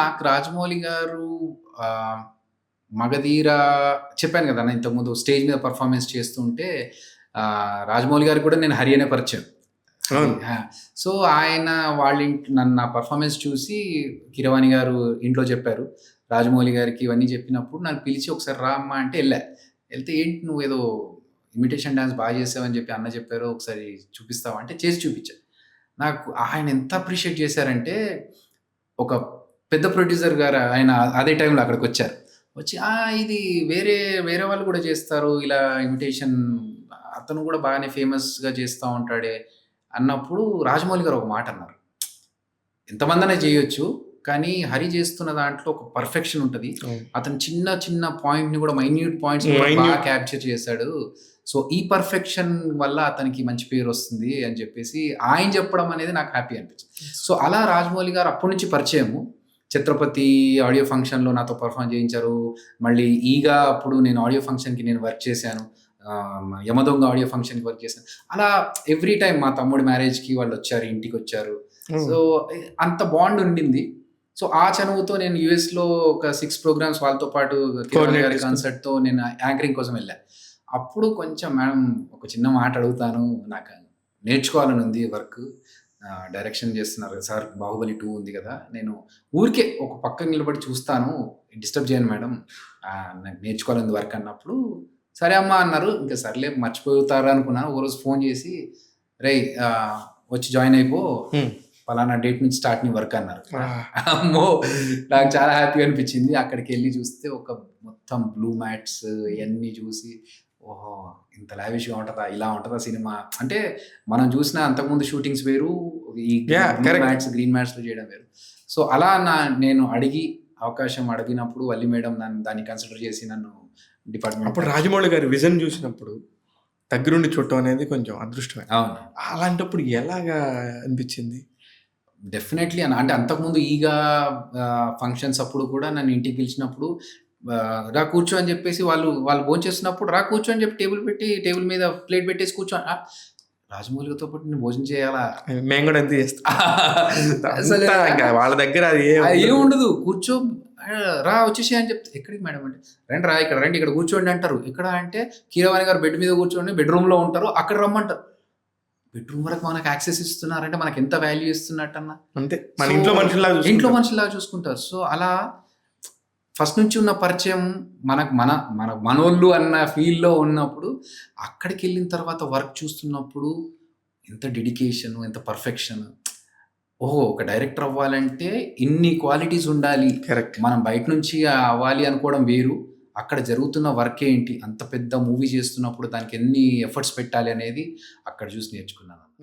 నాకు రాజమౌళి గారు ఆహ్, 'మగధీర' చెప్పాను గదా! నేను ఇంతకుముందు స్టేజ్ మీద పెర్ఫార్మన్స్ చేస్తుంటే రాజమౌళి గారికి కూడా నేను 'హరి' అనే పరిచయం. హరి అవును. ఆ! సో, ఆయన వాళ్ళ నన్ను నా పెర్ఫార్మన్స్ చూసి కీరవాణి గారు ఇంట్లో చెప్పారు. రాజమౌళి గారికి ఇవన్నీ చెప్పినప్పుడు నన్ను పిలిచి ఒకసారి రా అమ్మా అంటే ఎళ్ళా. ఎళ్తే ఏంటి నువ్వేదో ఇమిటేషన్ డాన్స్ చేసావని చెప్పి అన్న చెప్పారు. ఒకసారి చూపిస్తావా అంటే చేసి చూపిచ్చా. నాకు ఆయన ఎంత అప్రిషియేట్ చేశారంటే, ఒక పెద్ద ప్రొడ్యూసర్ గారు ఆయన అదే టైంలో అక్కడికొచ్చారు. వచ్చి ఇది వేరే వేరే వాళ్ళు కూడా చేస్తారు. ఇలా ఇమిటేషన్ అతను కూడా బాగానే ఫేమస్‌గా చేస్తా ఉంటాడే అన్నప్పుడు రాజమౌళి గారు ఒక మాట అన్నారు. ఎంతమందైనా చేయొచ్చు. కానీ 'హరి' చేస్తున్న దాంట్లో ఒక పర్ఫెక్షన్ ఉంటది. అవును. అతను చిన్న చిన్న పాయింట్‌ని కూడా మైన్యూట్ పాయింట్స్‌ని కూడా బాగా మైన్యూట్ క్యాప్చర్ చేశాడు. సో, ఈ పర్ఫెక్షన్ వల్ల అతనికి మంచి పేరొస్తుంది అని చెప్పేసి ఆయన చెప్పడం అనేది నాకు హ్యాపీ అనిపించింది. సో, అలా రాజమౌళి గారు అప్పటి నుంచి పరిచయము. 'ఛత్రపతి' ఆడియో ఫంక్షన్‌లో నాతో పెర్ఫార్మ్ చేయించారు. మళ్ళీ 'ఈగ' అప్పుడు నేను ఆడియో ఫంక్షన్‌కి నేను వర్క్ చేశాను. 'యమదొంగ' ఆడియో ఫంక్షన్‌కి వర్క్ చేశాను. అలా ఎవ్రీ టైమ్ మా తమ్ముడి మ్యారేజ్‌కి వాళ్ళొచ్చారు, ఇంటికొచ్చారు. హ్మ్. సో, అంత బాండ్ ఉండింది. సో, ఆ చనువుతో నేను యూఎస్‌లో ఒక 6 ప్రోగ్రామ్స్ వాళ్ళతో పాటు కిరణ్ కోఆర్డినేట్ గారి చేసుకొని. కన్సర్ట్‌తో నేను యాంకరింగ్ కోసం వెళ్ళా. అప్పుడు కొంచెం మేడం ఒక చిన్న మాట అడుగుతాను. నాకు నేర్చుకోవాలని ఉంది వర్క్. డైరెక్షన్ చేస్తున్నారు కదా సార్ 'బాహుబలి 2' ఉంది కదా! నేను ఊరికే ఒక పక్కన నిలబడి చూస్తాను. డిస్టర్బ్ చేయను మేడం. నాకు నేర్చుకోవాలని ఉంది వర్క్ అన్నప్పుడు, సరే అమ్మా అన్నారు. ఇంక సర్లే మర్చిపోతారు అనుకున్నాను. ఓ రోజు ఫోన్ చేసి, "రేయ్ వచ్చి జాయిన్ అయిపో. హ్మ్. పలానా డేట్ నుంచి స్టార్ట్ నీ వర్క్" అన్నారు. ఆహ్! అమ్మో! నాకు చాలా హ్యాపీగా అనిపించింది. అక్కడికెళ్ళి చూస్తే ఒక మొత్తం బ్లూ మ్యాట్స్ ఇయన్నీ చూసి, ఓహో! ఇంత లావిష్‌గా ఉంటదా? ఇలా ఉంటదా సినిమా? అంటే మనం చూసిన అంతకుముందు షూటింగ్స్ వేరు. ఈ yeah! Blue correct. Mats, green మ్యాట్స్‌లో చేయడం వేరు. సో, అలా నేను అవకాశం అడిగినప్పుడు వల్లి మేడం దాన్ని కన్సిడర్ చేసి నన్ను డిపార్ట్‌మెంట్ అప్పుడు రాజమౌళి గారి విజన్ చూసినప్పుడు దగ్గరుండి చూడటం అనేది కొంచెం అదృష్టమే. అవును. అలాంటప్పుడు ఎలాగా అనిపించింది? డెఫినైట్‌లీ అంటే అంతకుముందు 'ఈగ' ఫంక్షన్స్ అప్పుడు కూడా నన్ను ఇంటికి పిలిచినప్పుడు రా కూర్చో అని చెప్పేసి వాళ్ళు భోంచేస్తున్నప్పుడు రా కూర్చో అని చెప్పి టేబుల్ మీద ప్లేట్ పెట్టేసి కూర్చో రాజమౌళితో పాటు నేను భోజనం చేయాలా? మేము కూడా అంతే చేస్తాం. అసలు అంతా ఇంకా వాళ్ళ దగ్గర అది ఏముండదు. కూర్చో రా వచ్చేసేయ్ అని చెప్తే, ఎక్కడికి మేడం అంటే, రండి రా ఇక్కడ రండి ఇక్కడ కూర్చోండి అంటారు. ఎక్కడ అంటే కీరవాణి గారు బెడ్ మీద కూర్చోండి బెడ్‌రూమ్‌లో ఉంటారు. అక్కడ రమ్మంటారు. బెడ్‌రూమ్ వరకు మనకు యాక్సెస్ ఇస్తున్నారంటే మనకెంత వాల్యూ ఇస్తున్నట్టన్నా. అంతే. మన సో, ఇంట్లో మనుషుల్లాగా ఇంట్లో చూసుకుంటారు. మనిషిలాగా చూసుకుంటారు. సో, అలా ఫస్ట్ నుంచి ఉన్న పరిచయం మనకు మనోళ్ళు అన్న ఫీల్‌లో ఉన్నప్పుడు, అక్కడికెళ్ళిన తర్వాత వర్క్ చూస్తున్నప్పుడు ఎంత డెడికేషను, ఎంత పర్ఫెక్షన్. ఓహో! ఒక డైరెక్టర్ అవ్వాలంటే ఇన్ని క్వాలిటీస్ ఉండాలి. కరెక్ట్. మనం బయట నుంచి అవ్వాలి అనుకోవడం వేరు. అక్కడ జరుగుతున్న వర్క్ ఏంటి? అంత పెద్ద మూవీ చేస్తున్నప్పుడు దానికి ఎన్ని ఎఫర్ట్స్ పెట్టాలి అనేది అక్కడ చూసి నేర్చుకున్నాను.